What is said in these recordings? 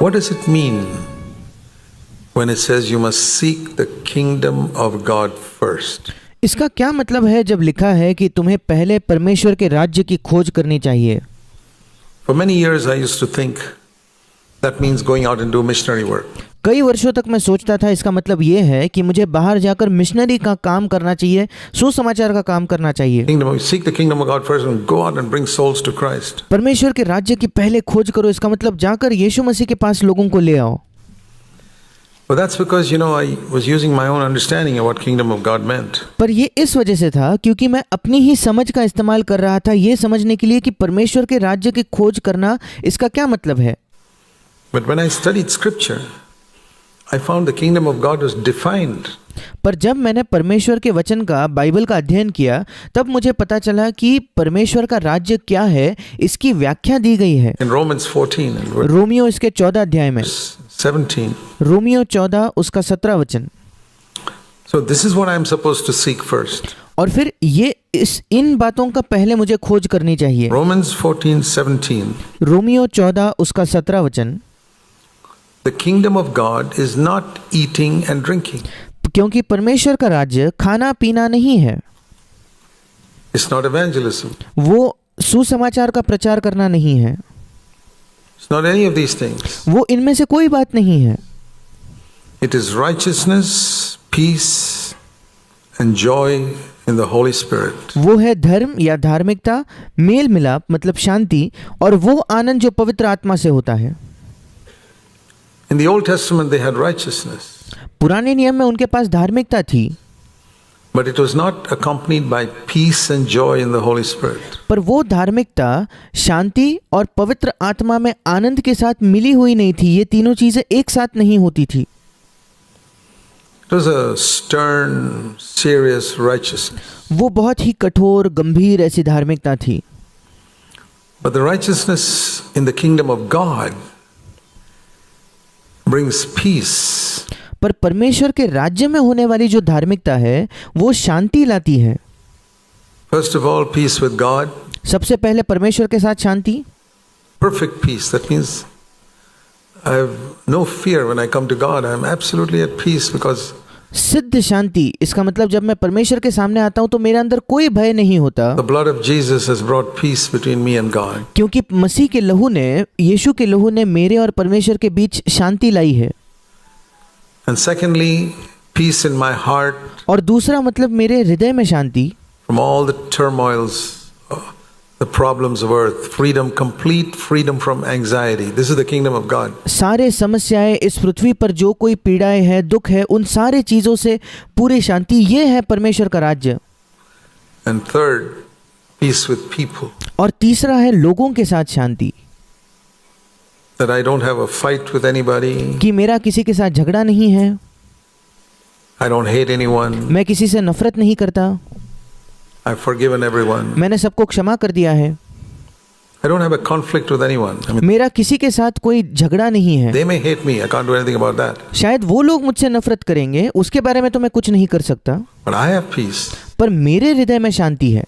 What does it mean when it says you must seek the kingdom of God first? इसका क्या मतलब है जब लिखा है कि तुम्हें पहले परमेश्वर के राज्य की खोज करनी चाहिए? For many years I used to think that means going out and do missionary work. कई वर्षों तक मैं सोचता था इसका मतलब ये है कि मुझे बाहर जाकर मिशनरी का काम करना चाहिए, सुसमाचार का काम करना चाहिए। Seek the kingdom of God first and go out and bring souls to Christ. परमेश्वर के राज्य की पहले खोज करो, इसका मतलब जाकर यीशु मसीह के पास लोगों को ले आओ। But that's because I was using my own understanding of what kingdom of God meant. पर ये इस वजह से था क्योंकि मैं अपनी ही समझ का इस्तेमाल कर रहा था ये समझने के लिए कि परमेश्वर के राज्य की खोज करना इसका क्या मतलब है। But when I studied scripture, I found the kingdom of God was defined. पर जब मैंने परमेश्वर के वचन का, बाइबल का अध्ययन किया, तब मुझे पता चला कि परमेश्वर का राज्य क्या है, इसकी व्याख्या दी गई है। In Romans 14 and रोमियो इसके 14 अध्याय में, 17. रोमियो 14 उसका 17 वचन। So this is what I am supposed to seek first. और फिर ये इन बातों का पहले मुझे खोज करनी चाहिए। Romans 14:17. रोमियो 14 उसका 17 वचन। The kingdom of God is not eating and drinking. क्योंकि परमेश्वर का राज्य खाना पीना नहीं है। It's not evangelism. वो सुसमाचार का प्रचार करना नहीं है। It's not any of these things. वो इनमें से कोई बात नहीं है। It is righteousness, peace and joy in the Holy Spirit. वो है धर्म या धार्मिकता, मेल मिलाप मतलब शांति, और वो आनंद जो पवित्र आत्मा से होता है। In the Old Testament they had righteousness. पुराने नियम में उनके पास धार्मिकता थी, but it was not accompanied by peace and joy in the Holy Spirit. पर वो धार्मिकता शांति और पवित्र आत्मा में आनंद के साथ मिली हुई नहीं थी। ये तीनों चीजें एक साथ नहीं होती थी। It was a stern, serious righteousness. वो बहुत ही कठोर, गंभीर ऐसी धार्मिकता थी। But the righteousness in the kingdom of God brings peace. पर परमेश्वर के राज्य में होने वाली जो धार्मिकता है वो शांति लाती है। First of all, peace with God. सबसे पहले परमेश्वर के साथ शांति। Perfect peace. That means I have no fear when I come to God. I am absolutely at peace because सिद्ध शांति, इसका मतलब जब मैं परमेश्वर के सामने आता हूँ तो मेरे अंदर कोई भय नहीं होता, the blood of Jesus has brought peace between me and God. क्योंकि मसीह के लहू ने, यीशु के लहू ने मेरे और परमेश्वर के बीच शांति लाई है। And secondly, peace in my heart. और दूसरा मतलब मेरे हृदय में शांति। From all the turmoils, the problems of earth, freedom, complete freedom from anxiety. This is the kingdom of God. सारे समस्याएं इस पृथ्वी पर जो कोई पीड़ाएं है, दुख है, उन सारे चीजों से पूरी शांति, ये है परमेश्वर का राज्य। And third, peace with people. और तीसरा है लोगों के साथ शांति, that I don't have a fight with anybody. कि मेरा किसी के साथ झगड़ा नहीं है, I don't hate anyone. मैं किसी से नफरत नहीं करता, I've forgiven everyone. मैंने सबको क्षमा कर दिया है, I don't have a conflict with anyone. I mean, मेरा किसी के साथ कोई झगड़ा नहीं है। they may hate me. I can't do anything about that. शायद वो लोग मुझसे नफरत करेंगे, उसके बारे में तो मैं कुछ नहीं कर सकता, But I have peace. पर मेरे हृदय में शांति है।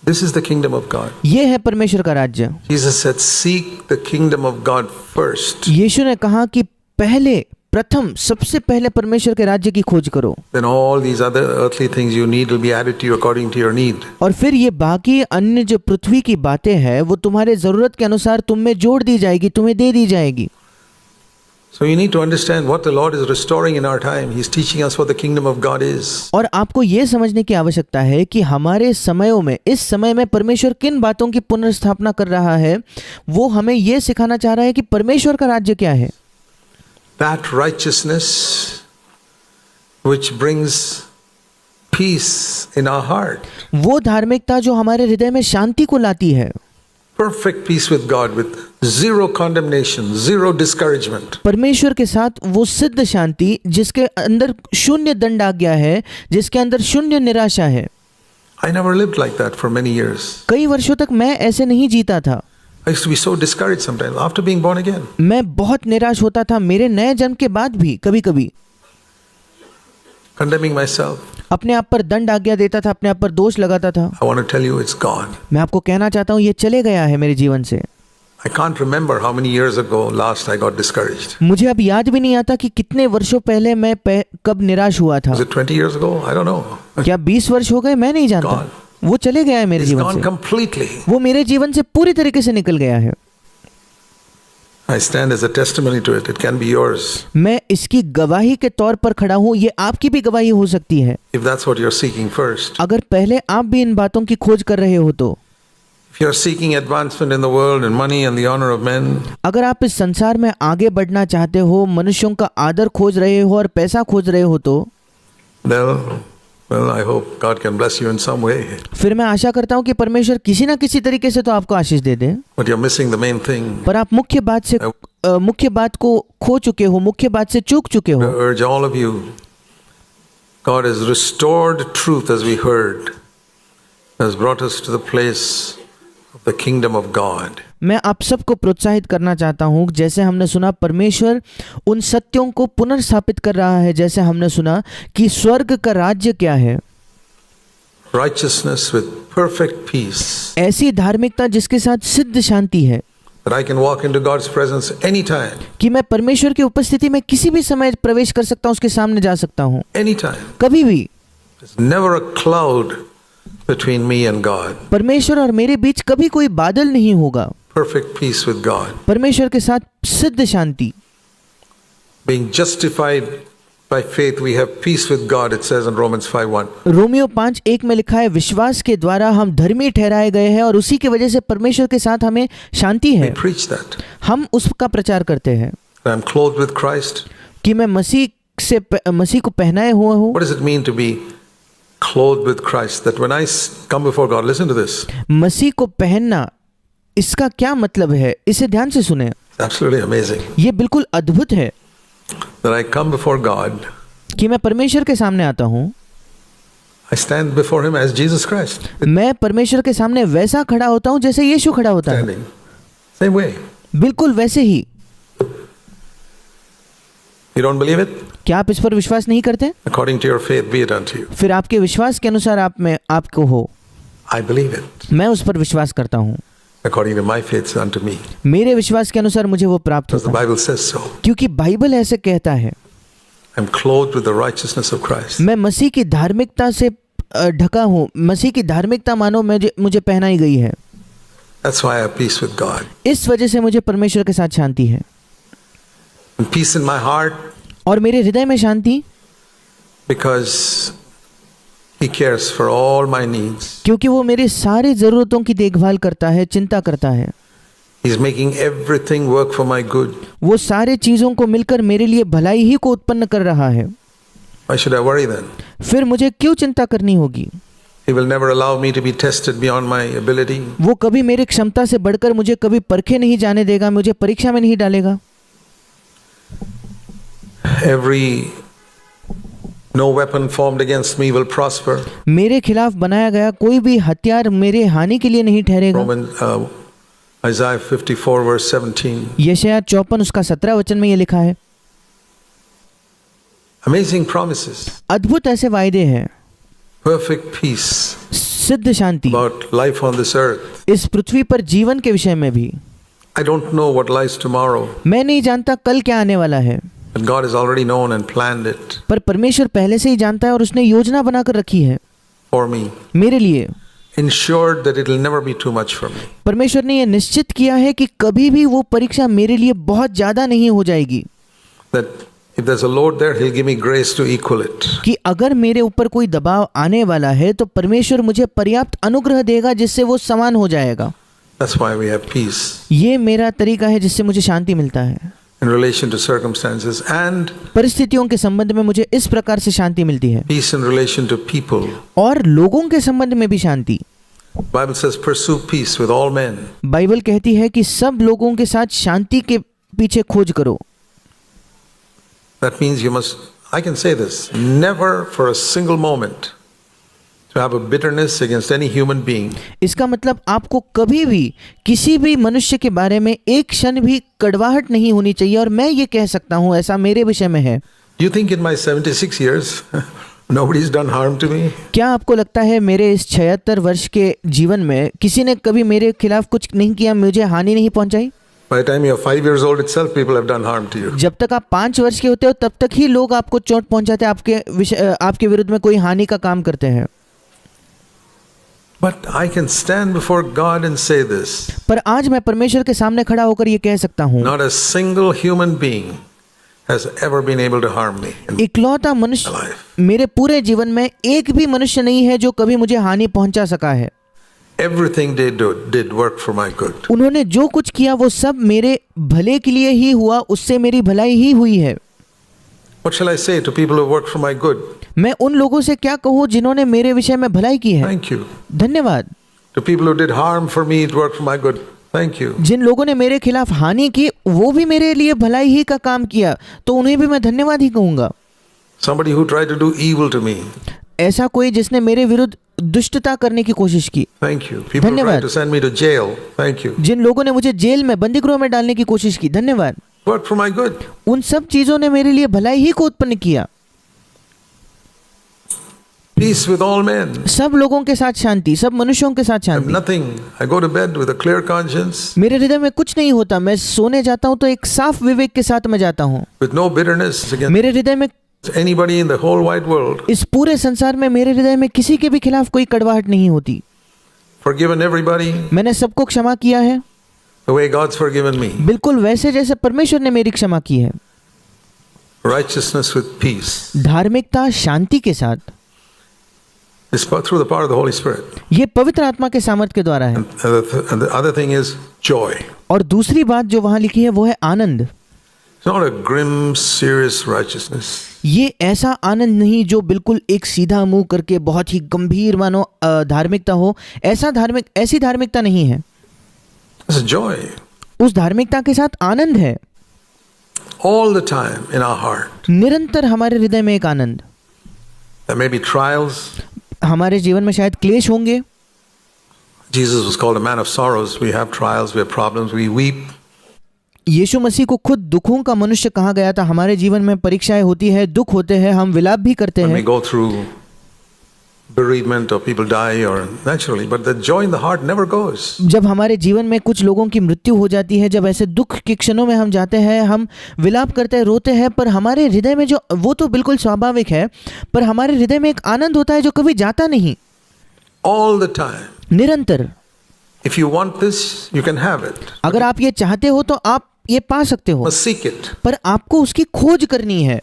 This is the kingdom of God. ये है परमेश्वर का राज्य। Jesus said, seek the kingdom of God first. यीशु ने कहा कि पहले, प्रथम, सबसे पहले परमेश्वर के राज्य की खोज करो। Then all these other earthly things you need will be added to you according to your need. और फिर ये बाकी अन्य जो पृथ्वी की बातें हैं वो तुम्हारे जरूरत के अनुसार तुम में जोड़ दी जाएगी, तुम्हें दे दी जाएगी। So you need to understand what the Lord is restoring in our time. He's teaching us what the kingdom of God is. और आपको ये समझने की आवश्यकता है कि हमारे समयों में, इस समय में परमेश्वर किन बातों की पुनर्स्थापना कर रहा है। वो हमें ये सिखाना चाह रहा है कि परमेश्वर का राज्य क्या है। That righteousness which brings peace in our heart. वो धार्मिकता जो हमारे हृदय में शांति को लाती है। Perfect peace with God with zero condemnation, zero discouragement. परमेश्वर के साथ वो सिद्ध शांति जिसके अंदर शून्य दंड आज्ञा है, जिसके अंदर शून्य निराशा है। I never lived like that for many years. कई वर्षों तक मैं ऐसे नहीं जीता था। I used to be so discouraged sometimes after being born again. मैं बहुत निराश होता था मेरे नए जन्म के बाद भी, कभी-कभी condemning myself. अपने आप पर दंड आज्ञा देता था, अपने आप पर दोष लगाता था। I want to tell you it's gone. मैं आपको कहना चाहता हूँ ये चले गया है मेरे जीवन से। I can't remember how many years ago last I got discouraged. मुझे अब याद भी नहीं आता कि कितने वर्षों पहले मैं कब निराश हुआ था। Was it 20 years ago? I don't know. क्या 20 वर्ष हो गए? मैं नहीं जानता। Gone. वो चले गया है मेरे It's जीवन gone से, completely. वो मेरे जीवन से पूरी तरीके से निकल गया है। I stand as a testimony to it. It can be yours. मैं इसकी गवाही के तौर पर खड़ा हूँ, ये आपकी भी गवाही हो सकती है। If that's what you're seeking first. अगर पहले आप भी इन बातों की खोज कर रहे हो तो। If you're seeking advancement in the world and money and the honor of men, अगर आप इस संसार में आगे बढ़ना चाहते हो, मनुष्यों का आदर खोज रहे हो और पैसा खोज रहे हो तो well, I hope God can bless you in some way. फिर मैं आशा करता हूँ कि परमेश्वर किसी ना किसी तरीके से तो आपको आशीष दे दे। But you're missing the main thing. पर आप मुख्य बात को खो चुके हो, मुख्य बात से चूक चुके I हो। urge all of you. God has restored truth as we heard. Has brought us to the place of the kingdom of God. मैं आप सबको प्रोत्साहित करना चाहता हूँ, जैसे हमने सुना परमेश्वर उन सत्यों को पुनर्स्थापित कर रहा है, जैसे हमने सुना कि स्वर्ग का राज्य क्या है। Righteousness with perfect peace. ऐसी धार्मिकता जिसके साथ सिद्ध शांति है That I can walk into God's presence anytime. कि मैं परमेश्वर की उपस्थिति में किसी भी समय प्रवेश कर सकता हूँ, उसके सामने जा सकता हूँ Anytime. कभी भी। There's never a cloud between me and God. परमेश्वर और मेरे बीच कभी कोई बादल नहीं होगा। Perfect peace with God. परमेश्वर के साथ सिद्ध शांति। Being justified by faith, we have peace with God, it says in Romans 5:1. Romeo 5:1 में लिखा है, विश्वास के द्वारा हम धर्मी ठहराए गए हैं और उसी की वजह से परमेश्वर के साथ हमें शांति We है। preach that. हम उसका प्रचार करते हैं I'm clothed with Christ. कि मैं मसीह को पहनाए हुआ हूँ। What does it mean to be clothed with Christ? That when I come before God, listen to this. मसीह को पहनना, इसका क्या मतलब है? इसे ध्यान से सुने। It's absolutely amazing. ये बिल्कुल अद्भुत है That I come before God, कि मैं परमेश्वर के सामने आता हूँ। I stand before Him as Jesus Christ. मैं परमेश्वर के सामने वैसा खड़ा होता हूँ जैसे यीशु खड़ा होता है, Standing. Same way. बिल्कुल वैसे ही। You don't believe it? क्या आप इस पर विश्वास नहीं करते? According to your faith, be it unto you. फिर आपके विश्वास के अनुसार आपको हो। I believe it. मैं उस पर विश्वास करता हूँ। According to my faith, unto me. मेरे विश्वास के अनुसार मुझे वो प्राप्त Because the होता है, Bible says so. क्योंकि बाइबल ऐसे कहता है। I'm clothed with the righteousness of Christ. मैं मसीह की धार्मिकता से ढका हूँ। मसीह की धार्मिकता मानो मुझे पहनाई गई है। That's why I have peace with God. इस वजह से मुझे परमेश्वर के साथ शांति है। And peace in my heart और मेरे हृदय में शांति, because He cares for all my needs. क्योंकि वो मेरे सारे ज़रूरतों की देखभाल करता है, चिंता करता है। He's making everything work for my good. वो सारे चीज़ों को मिलकर मेरे लिए भलाई ही को उत्पन्न कर रहा है। Why should I worry then? फिर मुझे क्यों चिंता करनी होगी? He will never allow me to be tested beyond my ability. वो कभी मेरी क्षमता से बढ़कर मुझे कभी परखे नहीं जाने देगा, मुझे परीक्षा में नहीं डालेगा। No weapon formed against me will prosper. मेरे खिलाफ बनाया गया कोई भी हथियार मेरे हानि के लिए नहीं ठहरेगा। Isaiah 54 verse 17. यशायाह 54 उसका 17 वचन में ये लिखा है। Amazing promises. अद्भुत ऐसे वायदे हैं। Perfect peace. सिद्ध शांति About life on this earth. इस पृथ्वी पर जीवन के विषय में भी। I don't know what lies tomorrow. मैं नहीं जानता कल क्या आने वाला है, But God has already known and planned it पर परमेश्वर पहले से ही जानता है और उसने योजना बनाकर रखी है for me. मेरे लिए। Ensured that it will never be too much for me. परमेश्वर ने यह निश्चित किया है कि कभी भी वो परीक्षा मेरे लिए बहुत ज्यादा नहीं हो जाएगी। That if there's a load there, He'll give me grace to equal it. कि अगर मेरे ऊपर कोई दबाव आने वाला है तो परमेश्वर मुझे पर्याप्त अनुग्रह देगा जिससे वो समान हो जाएगा। That's why we have peace ये मेरा तरीका है जिससे मुझे शांति मिलता है। in relation to circumstances and परिस्थितियों के संबंध में मुझे इस प्रकार से शांति मिलती है, peace in relation to people. और लोगों के संबंध में भी शांति। Bible says, pursue peace with all men. Bible कहती है कि सब लोगों के साथ शांति के पीछे खोज करो। That means you must, I can say this, never for a single moment to have a bitterness against any human being. इसका मतलब आपको कभी भी किसी भी मनुष्य के बारे में एक क्षण भी कड़वाहट नहीं होनी चाहिए, और मैं ये कह सकता हूँ ऐसा मेरे विषय में है। You think in my 76 years nobody's done harm to me? क्या आपको लगता है मेरे इस 76 वर्ष के जीवन में किसी ने कभी मेरे खिलाफ कुछ नहीं किया, मुझे हानि नहीं पहुंचाई? By the time you're 5 years old itself, people have done harm to you. जब तक आप 5 वर्ष के होते हो तब तक ही लोग आपको चोट पहुंचाते हैं, आपके विरुद्ध में कोई हानि का काम करते हैं। But I can stand before God and say this. पर आज मैं परमेश्वर के सामने खड़ा होकर ये कह सकता हूँ, Not a single human being has ever been able to harm me in इकलौता my मनुष्य life. मेरे पूरे जीवन में एक भी मनुष्य नहीं है जो कभी मुझे हानि पहुंचा सका है। Everything they did work for my good. उन्होंने जो कुछ किया वो सब मेरे भले के लिए ही हुआ, उससे मेरी भलाई ही हुई है। What shall I say to people who work for my good? मैं उन लोगों से क्या कहूँ जिन्होंने मेरे विषय में भलाई की है? Thank you. धन्यवाद। To people who did harm for me, it worked for my good. Thank you. जिन लोगों ने मेरे खिलाफ हानि की वो भी मेरे लिए भलाई ही का काम किया, तो उन्हें भी मैं धन्यवाद ही कहूँगा। Somebody who tried to do evil to me. ऐसा कोई जिसने मेरे विरुद्ध दुष्टता करने की कोशिश की, Thank you. People who धन्यवाद। tried to send me to jail. Thank you. जिन लोगों ने मुझे जेल में बंदी गृह में डालने की कोशिश की, धन्यवाद। Worked for my good. उन सब चीजों ने मेरे लिए भलाई ही को उत्पन्न किया। Peace with all men. सब लोगों के साथ शांति, सब मनुष्यों के साथ I have Shanti. nothing. I go to bed with a clear conscience, मेरे हृदय में कुछ नहीं होता, मैं सोने जाता हूँ तो एक साफ विवेक के साथ मैं जाता हूँ। with no bitterness against मेरे हृदय में, anybody in the whole wide world. इस पूरे संसार में मेरे हृदय में किसी के भी खिलाफ कोई कड़वाहट नहीं होती। Forgiven everybody मैंने सबको क्षमा किया है, the way God's forgiven me. बिल्कुल वैसे जैसे परमेश्वर ने मेरी क्षमा की है। Righteousness with peace. धार्मिकता शांति के साथ, It's through the power of the Holy Spirit. ये पवित्र आत्मा के सामर्थ के द्वारा है। And the other thing is joy. और दूसरी बात जो वहां लिखी है वो है आनंद। It's not a grim, serious righteousness. ये ऐसा आनंद नहीं जो बिल्कुल एक सीधा मुंह करके बहुत ही गंभीर मानो धार्मिकता हो, ऐसी धार्मिकता नहीं है। It's a joy उस धार्मिकता के साथ आनंद है, all the time in our heart. निरंतर हमारे हृदय में एक आनंद। There may be trials. हमारे जीवन में शायद क्लेश होंगे। Jesus was called a man of sorrows. We have trials, we have problems, we weep. यीशु मसीह को खुद दुखों का मनुष्य कहा गया था। हमारे जीवन में परीक्षाएं होती है, दुख होते हैं, हम विलाप भी करते When we हैं। go through bereavement or people die or naturally, but the joy in the heart never goes. जब हमारे जीवन में कुछ लोगों की मृत्यु हो जाती है, जब ऐसे दुख के क्षणों में हम जाते हैं, हम विलाप करते हैं, रोते हैं, पर हमारे हृदय में जो वो तो बिल्कुल स्वाभाविक है, पर हमारे हृदय में एक आनंद होता है जो कभी जाता नहीं, All the time. निरंतर। If you want this, you can have it. अगर आप ये चाहते हो तो आप ये पा सकते हो, Must seek it. पर आपको उसकी खोज करनी है।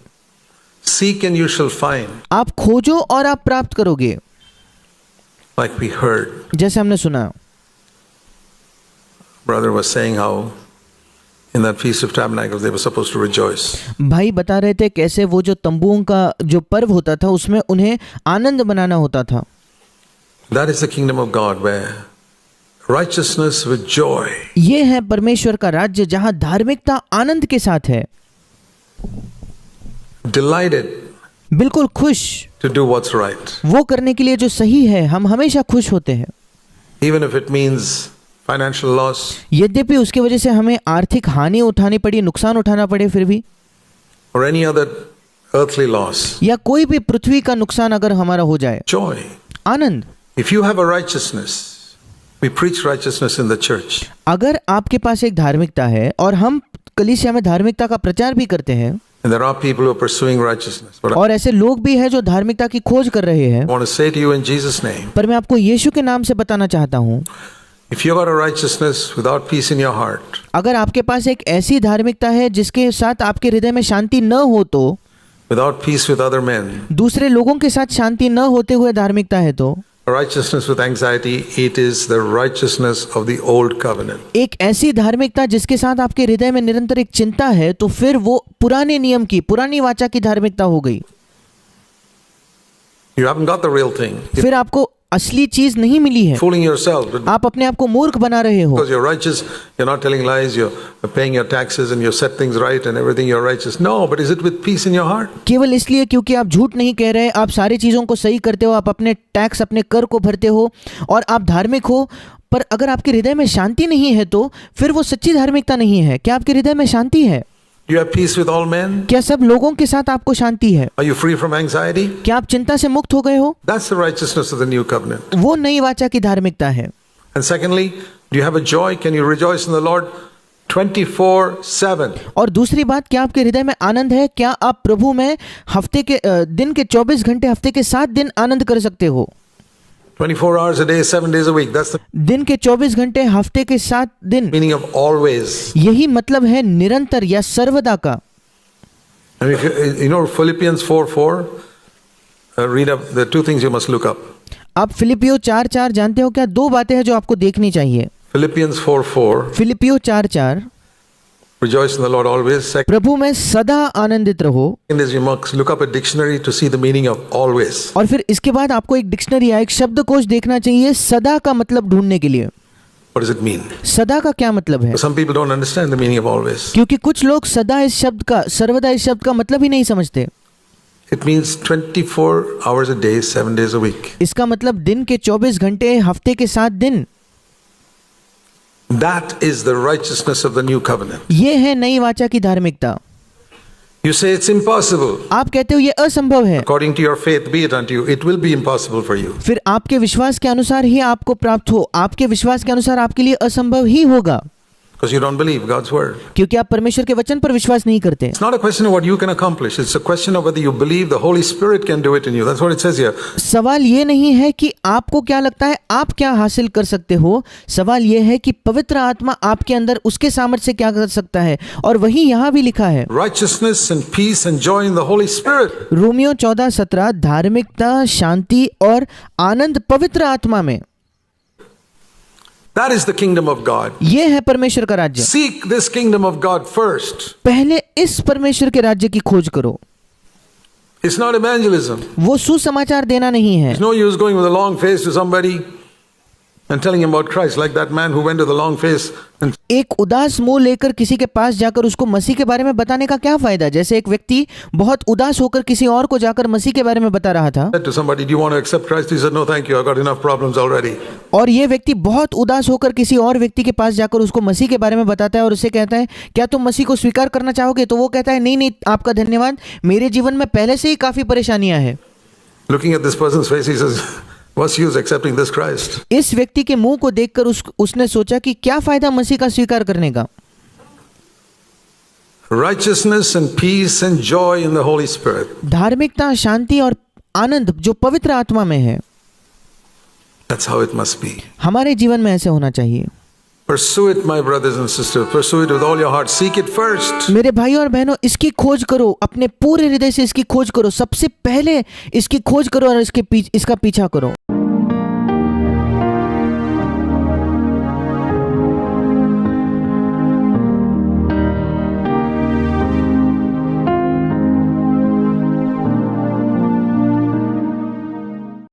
Seek and you shall find. आप खोजो और आप प्राप्त करोगे। Like we heard, जैसे हमने सुना, brother was saying how in that Feast of Tabernacles they were supposed to rejoice. भाई बता रहे थे कैसे वो जो तंबुओं का जो पर्व होता था उसमें उन्हें आनंद मनाना होता था। That is the kingdom of God where righteousness with joy. ये है परमेश्वर का राज्य जहाँ धार्मिकता आनंद के साथ है, Delighted बिल्कुल खुश, to do what's right. वो करने के लिए जो सही है। हम हमेशा खुश होते हैं, Even if it means financial loss यद्यपि उसकी वजह से हमें आर्थिक हानि उठानी पड़ी, नुकसान उठाना पड़े, फिर भी, or any other earthly loss. या कोई भी पृथ्वी का नुकसान अगर हमारा हो जाए, Joy. Anand. If you have a righteousness, we preach righteousness in the church. अगर आपके पास एक धार्मिकता है और हम कलीसिया में धार्मिकता का प्रचार भी करते हैं, And there are people who are pursuing righteousness. But I और ऐसे लोग भी हैं जो धार्मिकता की खोज कर रहे हैं, want to say to you in Jesus' name, पर मैं आपको यीशु के नाम से बताना चाहता हूँ, if you got a righteousness without peace in your heart, अगर आपके पास एक ऐसी धार्मिकता है जिसके साथ आपके हृदय में शांति न हो, तो without peace with other men, दूसरे लोगों के साथ शांति न होते हुए धार्मिकता है, तो righteousness with anxiety, it is the righteousness of the old covenant. एक ऐसी धार्मिकता जिसके साथ आपके हृदय में निरंतर एक चिंता है, तो फिर वो पुराने नियम की, पुरानी वाचा की धार्मिकता हो गई। You haven't got the real thing. You're फिर आपको असली चीज नहीं मिली है, fooling yourself. But आप अपने आप को मूर्ख बना रहे हो। because you're righteous, you're not telling lies, you're paying your taxes and you set things right and everything, you're righteous. No, but is it with peace in your heart? केवल इसलिए क्योंकि आप झूठ नहीं कह रहे, आप सारी चीज़ों को सही करते हो, आप अपने टैक्स, अपने कर को भरते हो और आप धार्मिक हो, पर अगर आपके हृदय में शांति नहीं है तो फिर वो सच्ची धार्मिकता नहीं है। क्या आपके हृदय में शांति है? Do you have peace with all men? क्या सब लोगों के साथ आपको शांति है? Are you free from anxiety? क्या आप चिंता से मुक्त हो गए हो? That's the righteousness of the new covenant. वो नई वाचा की धार्मिकता है। And secondly, do you have a joy? Can you rejoice in the Lord 24/7. और दूसरी बात, क्या आपके हृदय में आनंद है? क्या आप प्रभु में हफ्ते के दिन के 24 घंटे, हफ्ते के 7 दिन आनंद कर सकते हो? 24 hours a day, 7 days a week. That's the दिन के 24 घंटे, हफ्ते के 7 दिन, meaning of always. यही मतलब है निरंतर या सर्वदा का। And if you know Philippians 4:4, read up the two things you must look up. आप फिलिपियो 4:4 जानते हो क्या? 2 बातें हैं जो आपको देखनी चाहिए। Philippians 4:4, फिलिपियो 4:4, rejoice in the Lord always. Second प्रभु में सदा आनंदित रहो। is you must look up a dictionary to see the meaning of always. और फिर इसके बाद आपको एक डिक्शनरी या एक शब्दकोश देखना चाहिए सदा का मतलब ढूंढने के लिए। What does it mean? सदा का क्या मतलब है? Some people don't understand the meaning of always. क्योंकि कुछ लोग सदा इस शब्द का, सर्वदा इस शब्द का मतलब ही नहीं समझते। It means 24 hours a day, 7 days a week. इसका मतलब दिन के 24 घंटे, हफ्ते के 7 दिन। That is the righteousness of the new covenant. ये है नई वाचा की धार्मिकता। You say it's impossible. आप कहते हो ये असंभव है, According to your faith, be it unto you. It will be impossible for you. फिर आपके विश्वास के अनुसार ही आपको प्राप्त हो। आपके विश्वास के अनुसार आपके लिए असंभव ही होगा, Because you don't believe God's word. क्योंकि आप परमेश्वर के वचन पर विश्वास नहीं करते। It's not a question of what you can accomplish. It's a question of whether you believe the Holy Spirit can do it in you. That's what it says here. सवाल ये नहीं है कि आपको क्या लगता है आप क्या हासिल कर सकते हो, सवाल ये है कि पवित्र आत्मा आपके अंदर उसके सामर्थ्य से क्या कर सकता है, और वही यहाँ भी लिखा है। Righteousness and peace and joy in the Holy Spirit. Romeo 14:17, धार्मिकता, शांति और आनंद पवित्र आत्मा में। That is the kingdom of God. ये है परमेश्वर का राज्य। Seek this kingdom of God first. पहले इस परमेश्वर के राज्य की खोज करो। It's not evangelism. वो सुसमाचार देना नहीं है। There's no use going with a long face to somebody and telling him about Christ, like that man who went to the long face and एक उदास मुंह लेकर किसी के पास जाकर उसको मसीह के बारे में बताने का क्या फायदा? जैसे एक व्यक्ति बहुत उदास होकर किसी और को जाकर मसीह के बारे में बता रहा था, said to somebody, "Do you want to accept Christ?" He said, "No, thank you. I've got enough problems already." और ये व्यक्ति बहुत उदास होकर किसी और व्यक्ति के पास जाकर उसको मसीह के बारे में बताता है और उसे कहता है, क्या तुम मसीह को स्वीकार करना चाहोगे? तो वो कहता है, नहीं नहीं आपका धन्यवाद, मेरे जीवन में पहले से ही काफी परेशानियां हैं। Looking at this person's face, he says, "What's use accepting this Christ?" इस व्यक्ति के मुंह को देखकर उसने सोचा कि क्या फायदा मसीह का स्वीकार करने का। Righteousness and peace and joy in the Holy Spirit. धार्मिकता, शांति और आनंद जो पवित्र आत्मा में है, That's how it must be. हमारे जीवन में ऐसे होना चाहिए। Pursue it, my brothers and sisters. Pursue it with all your heart. Seek it first. मेरे भाइयों और बहनों, इसकी खोज करो, अपने पूरे हृदय से इसकी खोज करो, सबसे पहले इसकी खोज करो और इसका पीछा करो।